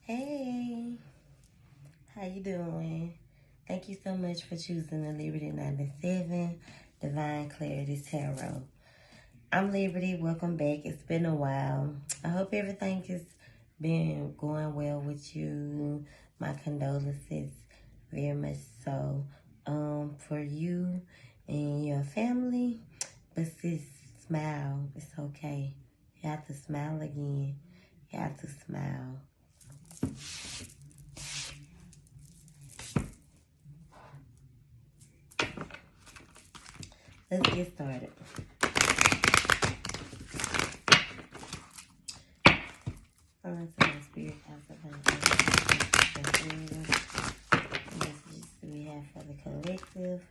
Hey, how you doing? Thank you so much for choosing the Liberty 97 Divine Clarity Tarot. I'm Liberty. Welcome back. It's been a while. I hope everything has been going well with you. My condolences, very much so, for you and your family. But sis, smile. It's okay. You have to smile again. You have to smile. Let's get started. Spirit House of messages that we have for the collective.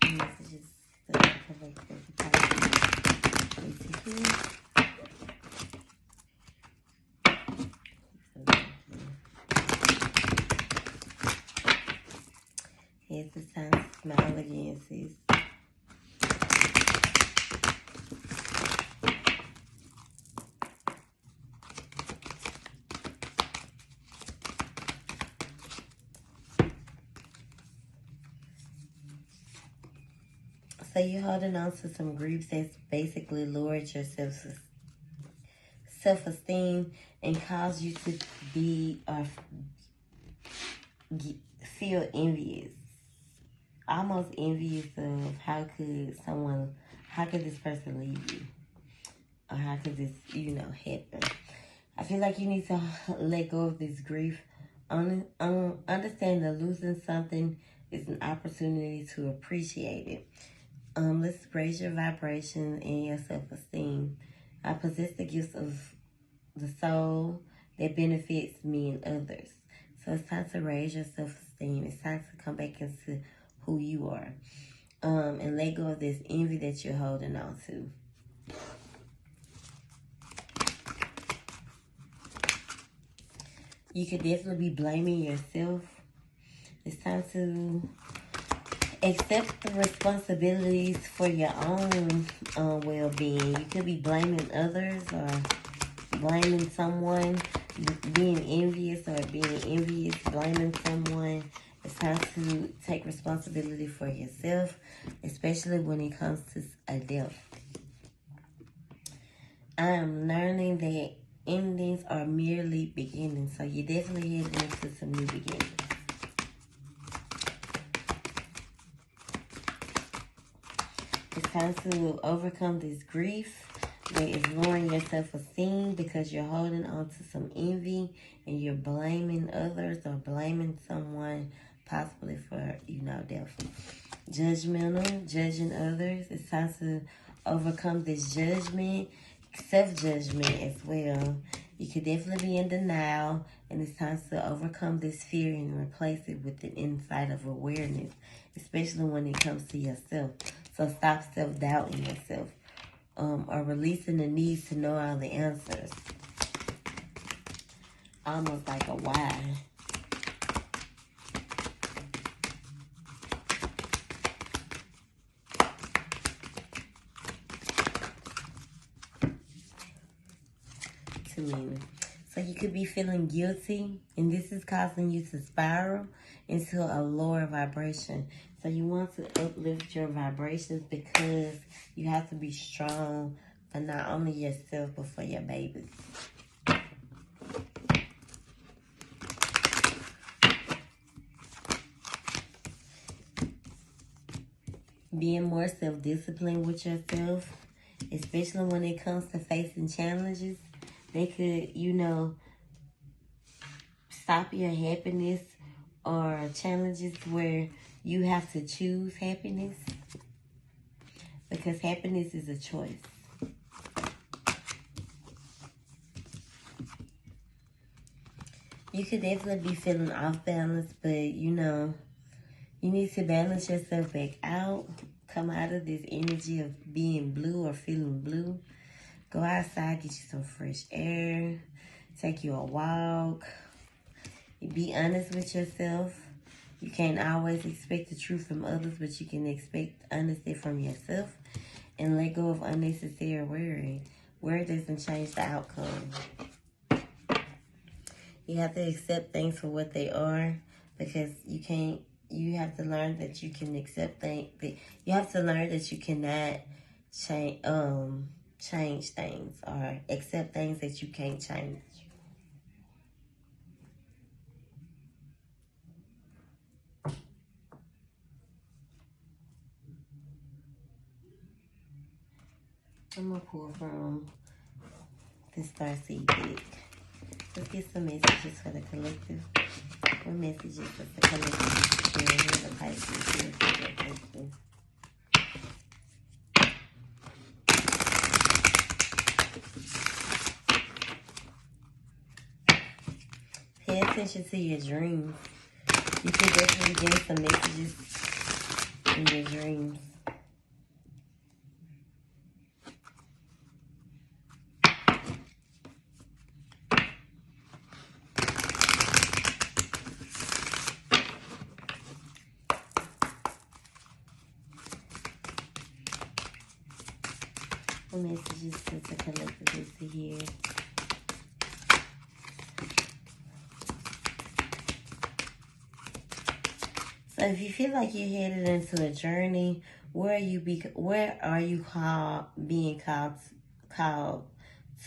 Messages that the collective need to hear. Here's the time to smile again, sis. So you're holding on to some griefs that's basically lowered your self-esteem and caused you to be feel envious. Almost envious of how could this person leave you? Or how could this, happen? I feel like you need to let go of this grief. Understand that losing something is an opportunity to appreciate it. Let's raise your vibration and your self-esteem. I possess the gifts of the soul that benefits me and others. So it's time to raise your self-esteem. It's time to come back into who you are. And let go of this envy that you're holding on to. You could definitely be blaming yourself. It's time to accept the responsibilities for your own well-being. You could be blaming others or blaming someone, being envious or being envious, blaming someone. It's time to take responsibility for yourself, especially when it comes to a death. I am learning that endings are merely beginnings, so you're definitely heading into some new beginnings. It's time to overcome this grief that is lowering your self-esteem because you're holding on to some envy and you're blaming others or blaming someone possibly for, death. Judgmental, judging others. It's time to overcome this judgment, self-judgment as well. You could definitely be in denial, and it's time to overcome this fear and replace it with an insight of awareness, especially when it comes to yourself. So stop self-doubting yourself, or releasing the need to know all the answers. Almost like a why. To me. So you could be feeling guilty, and this is causing you to spiral into a lower vibration. So you want to uplift your vibrations because you have to be strong for not only yourself, but for your babies. Being more self-disciplined with yourself, especially when it comes to facing challenges. They could, stop your happiness or challenges where you have to choose happiness. Because happiness is a choice. You could definitely be feeling off balance, but, you need to balance yourself back out. Come out of this energy of being blue or feeling blue. Go outside, get you some fresh air. Take you a walk. Be honest with yourself. You can't always expect the truth from others, but you can expect honesty from yourself. And let go of unnecessary worry. Worry doesn't change the outcome. You have to accept things for what they are, because you have to learn that you can accept things. You have to learn that you cannot change things, or accept things that you can't change. I'm gonna pull from the Starseed deck. Let's get some messages for the collective. What messages does the collective share with the Pisces? Pay attention to your dreams. You can definitely get some messages in your dreams. What messages does the collective need to hear? So if you feel like you're headed into a journey, where are you being called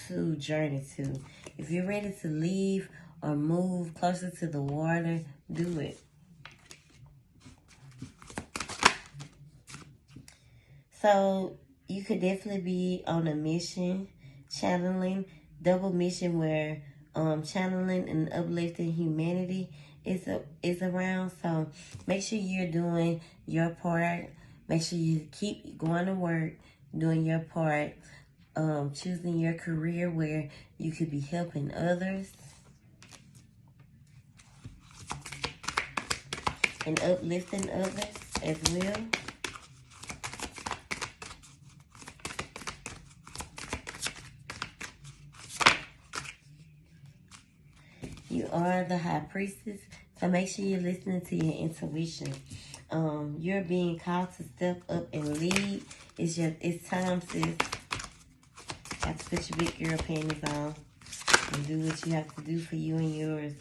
to journey to? If you're ready to leave or move closer to the water, do it. So you could definitely be on a mission, channeling, double mission, where channeling and uplifting humanity is around. So make sure you're doing your part. Make sure you keep going to work, doing your part, choosing your career where you could be helping others and uplifting others as well. You are the High Priestess, so make sure you're listening to your intuition. You're being called to step up and lead. It's time, sis. Have to put your big girl panties on and do what you have to do for you and yours.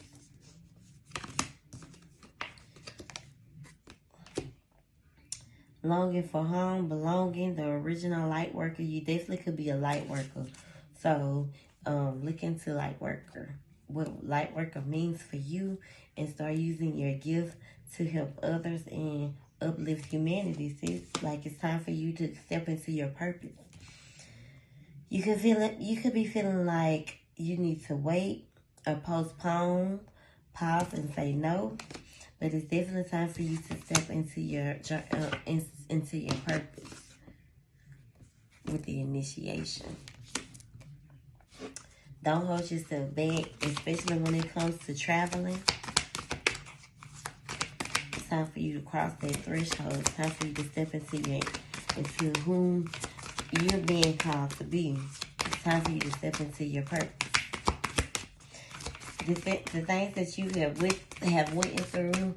Longing for home, belonging, the original light worker. You definitely could be a light worker. So look into light worker. What light worker means for you, and start using your gift to help others and uplift humanity. See, like it's time for you to step into your purpose. You could feel it. You could be feeling like you need to wait or postpone, pause, and say no. But it's definitely time for you to step into your purpose with the initiation. Don't hold yourself back, especially when it comes to traveling. It's time for you to cross that threshold. It's time for you to step into whom you're being called to be. It's time for you to step into your purpose. The things that you have went through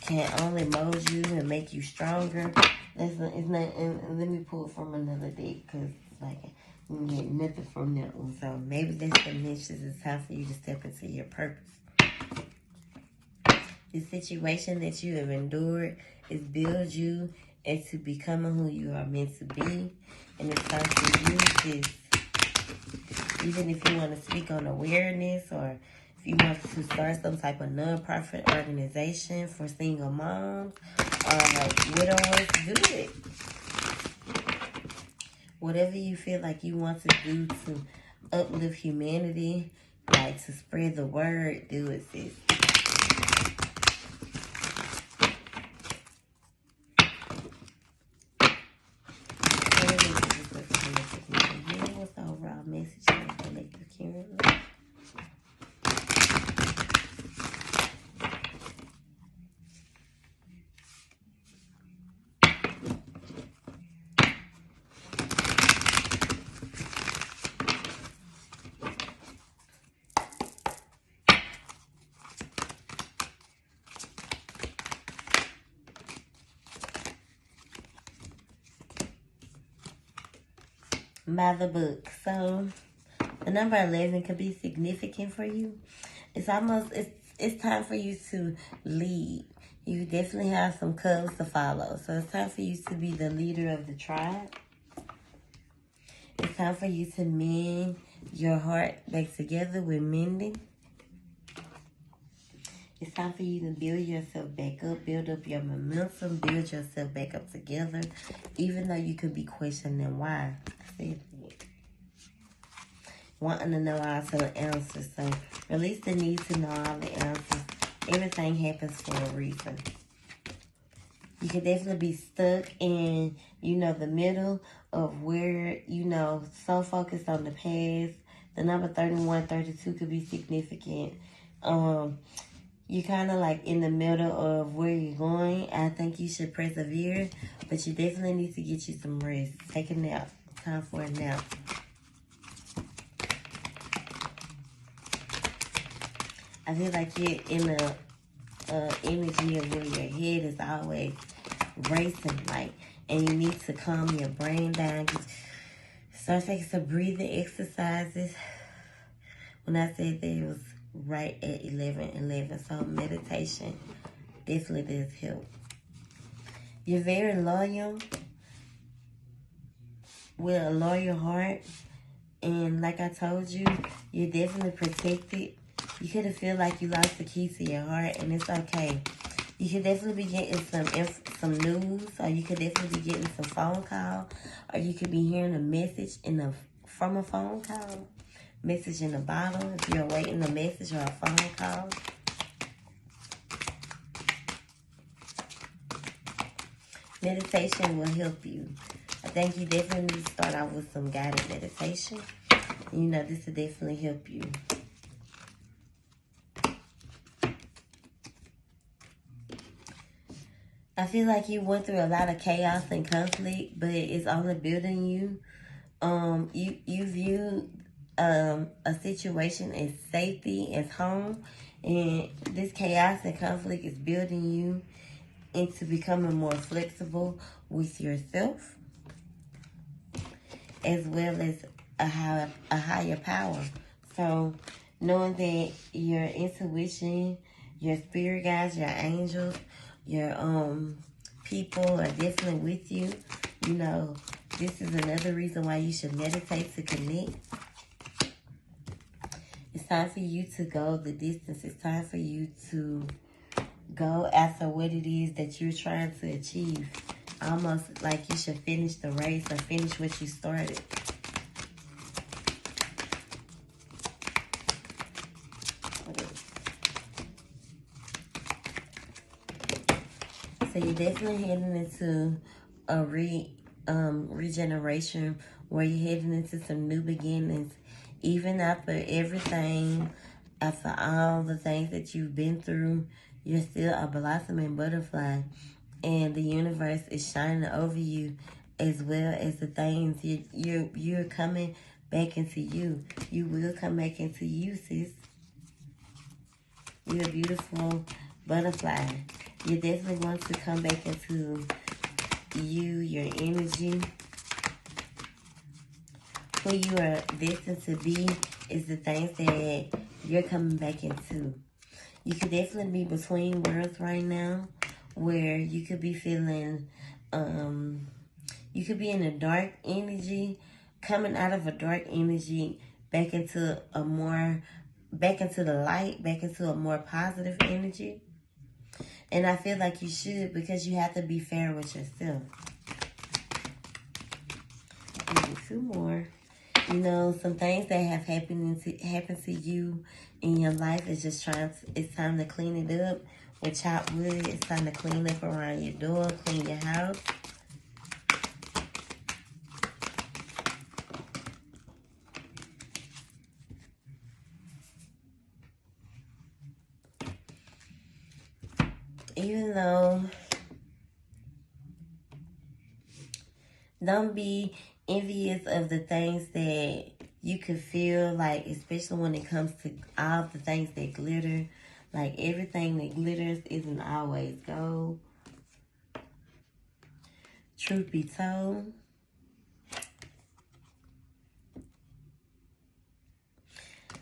can only mold you and make you stronger. It's not. And let me pull it from another deck, because like you get nothing from that one. So maybe that's the message. It's time for you to step into your purpose. The situation that you have endured is build you into becoming who you are meant to be, and it's time to use this. Even if you want to speak on awareness, or if you want to start some type of non-profit organization for single moms or widowers, do it. Whatever you feel like you want to do to uplift humanity, like to spread the word, do it, sis. What's the overall message for the collective currently? By the book. So the number 11 could be significant for you. It's time for you to lead. You definitely have some cubs to follow. So it's time for you to be the leader of the tribe. It's time for you to mend your heart back together with mending. It's time for you to build yourself back up, build up your momentum, build yourself back up together, even though you could be questioning why. Wanting to know all the answers. So release the need to know all the answers. Everything happens for a reason. You can definitely be stuck in, the middle of where, so focused on the past. The number 31, 32 could be significant. You're kind of like in the middle of where you're going. I think you should persevere, but you definitely need to get you some rest. Take a nap. Time for a nap. I feel like you're in the energy of where your head is always racing, and you need to calm your brain down. Start taking some breathing exercises. When I said that, it was right at 11:11. So meditation definitely does help. You're very loyal, with a loyal heart, and like I told you, you're definitely protected. You could have feel like you lost the key to your heart, and it's okay. You could definitely be getting some news, or you could definitely be getting some phone call, or you could be hearing a message from a phone call, message in a bottle if you're awaiting a message or a phone call. Meditation will help you. I think you definitely need to start out with some guided meditation. This will definitely help you. I feel like you went through a lot of chaos and conflict, but it's only building you. You view a situation as safety, as home, and this chaos and conflict is building you into becoming more flexible with yourself, as well as a higher power. So knowing that your intuition, your spirit guides, your angels, your people are definitely with you. This is another reason why you should meditate, to connect. It's time for you to go the distance. It's time for you to go after what it is that you're trying to achieve. Almost like you should finish the race or finish what you started. So you're definitely heading into a regeneration, where you're heading into some new beginnings. Even after everything, after all the things that you've been through, you're still a blossoming butterfly. And the universe is shining over you, as well as the things you're coming back into you. You will come back into you, sis. You're a beautiful butterfly. You definitely want to come back into you, your energy. Who you are destined to be is the things that you're coming back into. You could definitely be between worlds right now, where you could be feeling, you could be in a dark energy, coming out of a dark energy back into the light, back into a more positive energy. And I feel like you should, because you have to be fair with yourself. Maybe two more. Some things that have happened to you in your life is just it's time to clean it up with chopped wood. It's time to clean up around your door, clean your house. Even though, don't be envious of the things that you could feel like, especially when it comes to all the things that glitter. Like, everything that glitters isn't always gold. Truth be told,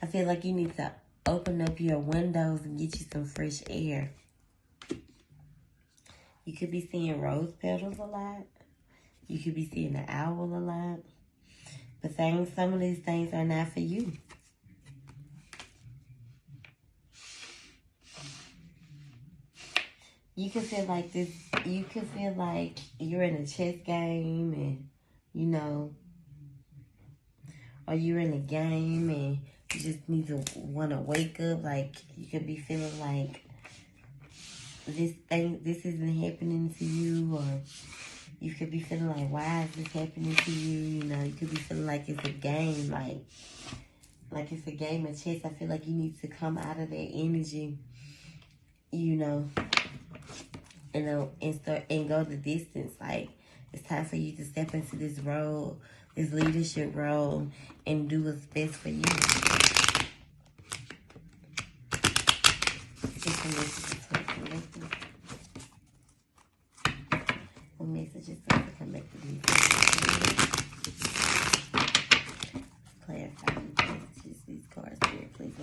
I feel like you need to open up your windows and get you some fresh air. You could be seeing rose petals a lot. You could be seeing an owl a lot. But some of these things are not for you. You can feel like this. You can feel like you're in a chess game and, you know, or you're in a game and you just need to want to wake up. Like, you could be feeling like this isn't happening to you, or you could be feeling like, why is this happening to you? You know, you could be feeling like it's a game, like it's a game of chess. I feel like you need to come out of that energy, you know, and start and go the distance. Like, it's time for you to step into this role, this leadership role, and do what's best for you. What messages to come back to these? Clarify these messages, these cards here, please.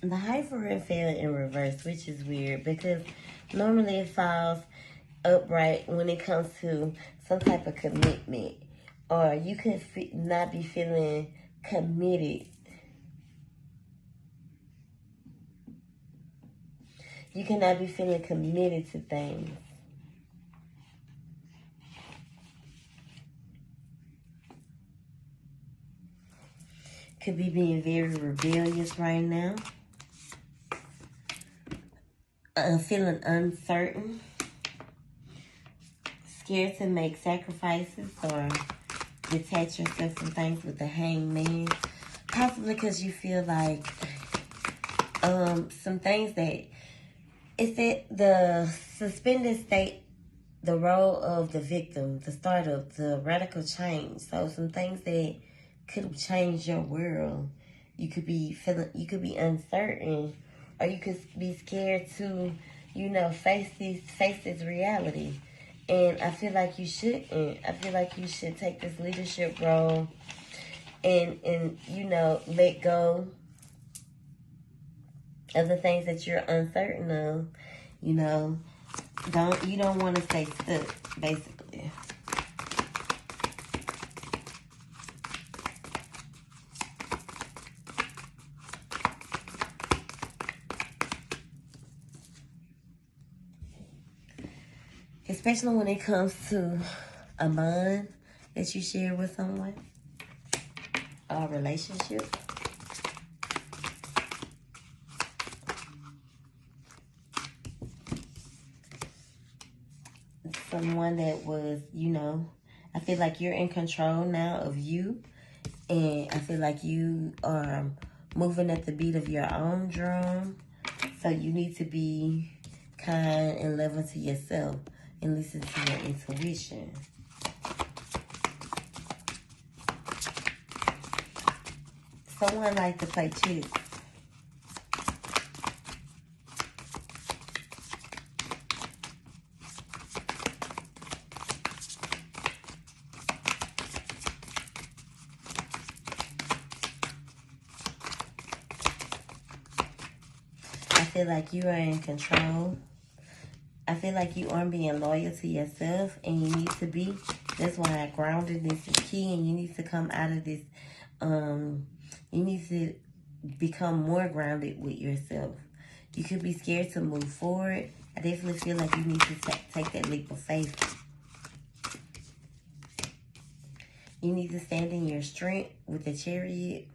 The Hierophant fell in reverse, which is weird because normally it falls upright when it comes to some type of commitment, or you could not be feeling committed. You cannot be feeling committed to things. Could be being very rebellious right now. Feeling uncertain, scared to make sacrifices or detach yourself from things with the Hangman. Possibly because you feel like some things that it's that the suspended state, the role of the victim, the start of the radical change. So some things that could have changed your world. You could be uncertain, or you could be scared to, you know, face this reality. And I feel like you shouldn't. I feel like you should take this leadership role and you know, let go of the things that you're uncertain of. You know, you don't want to stay stuck, basically. Especially when it comes to a bond that you share with someone, or a relationship. Someone that was, you know, I feel like you're in control now of you. And I feel like you are moving at the beat of your own drum. So you need to be kind and loving to yourself and listen to your intuition. Someone like to play chess. I feel like you are in control. I feel like you aren't being loyal to yourself, and you need to be. That's why groundedness is key, and you need to come out of this. You need to become more grounded with yourself. You could be scared to move forward. I definitely feel like you need to take that leap of faith. You need to stand in your strength with the Chariot,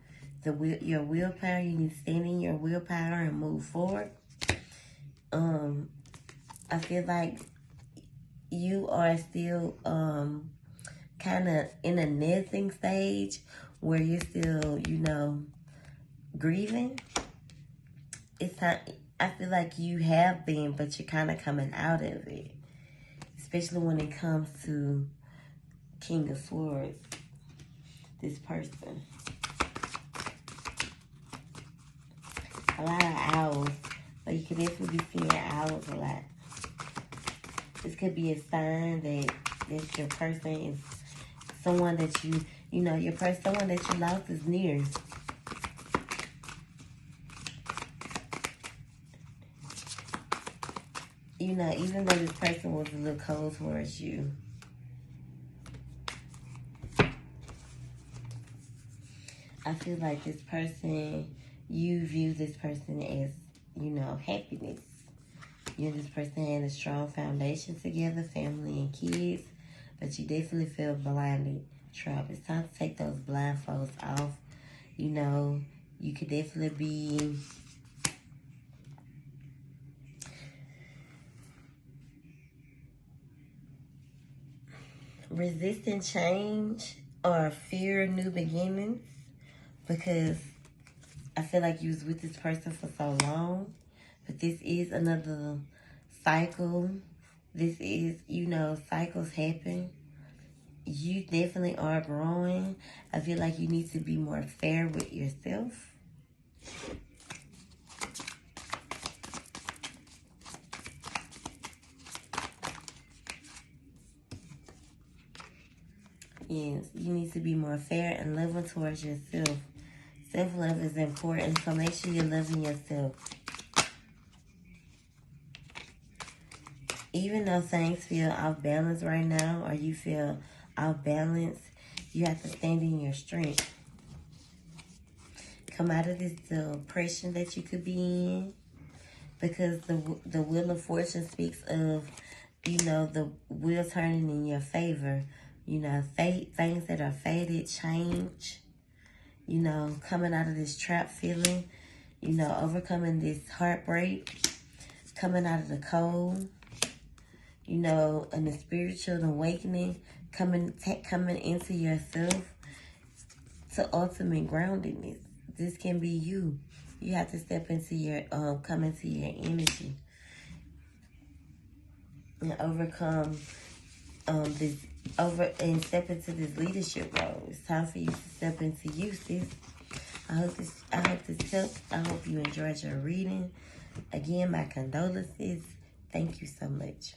your willpower. You need to stand in your willpower and move forward. I feel like you are still kind of in a nesting stage where you're still, you know, grieving. It's time. I feel like you have been, but you're kind of coming out of it, especially when it comes to King of Swords. this person. A lot of owls. So you could definitely be seeing owls a lot. This could be a sign that your person is someone that you know, your person, someone that you lost is near. You know, even though this person was a little cold towards you. I feel like this person, you view this person as, you know, happiness. You and this person had a strong foundation together, family and kids, but you definitely feel blinded, trapped. It's time to take those blindfolds off. You know, you could definitely be resisting change or fear new beginnings, because I feel like you was with this person for so long, but this is another cycle. This is, you know, cycles happen. You definitely are growing. I feel like you need to be more fair with yourself. Yes, you need to be more fair and loving towards yourself. Self-love is important, so make sure you're loving yourself. Even though things feel off balance right now, or you feel off balance, you have to stand in your strength. Come out of this depression that you could be in, because the wheel of fortune speaks of, you know, the wheel turning in your favor. You know, things that are faded, change. You know, coming out of this trap feeling, you know, overcoming this heartbreak, coming out of the cold, you know, and the spiritual awakening, coming into yourself to ultimate groundedness. This can be you. You have to step into your, come into your energy and overcome and step into this leadership role. It's time for you to step into you, sis. I hope this helped. I hope you enjoyed your reading. Again, my condolences. Thank you so much.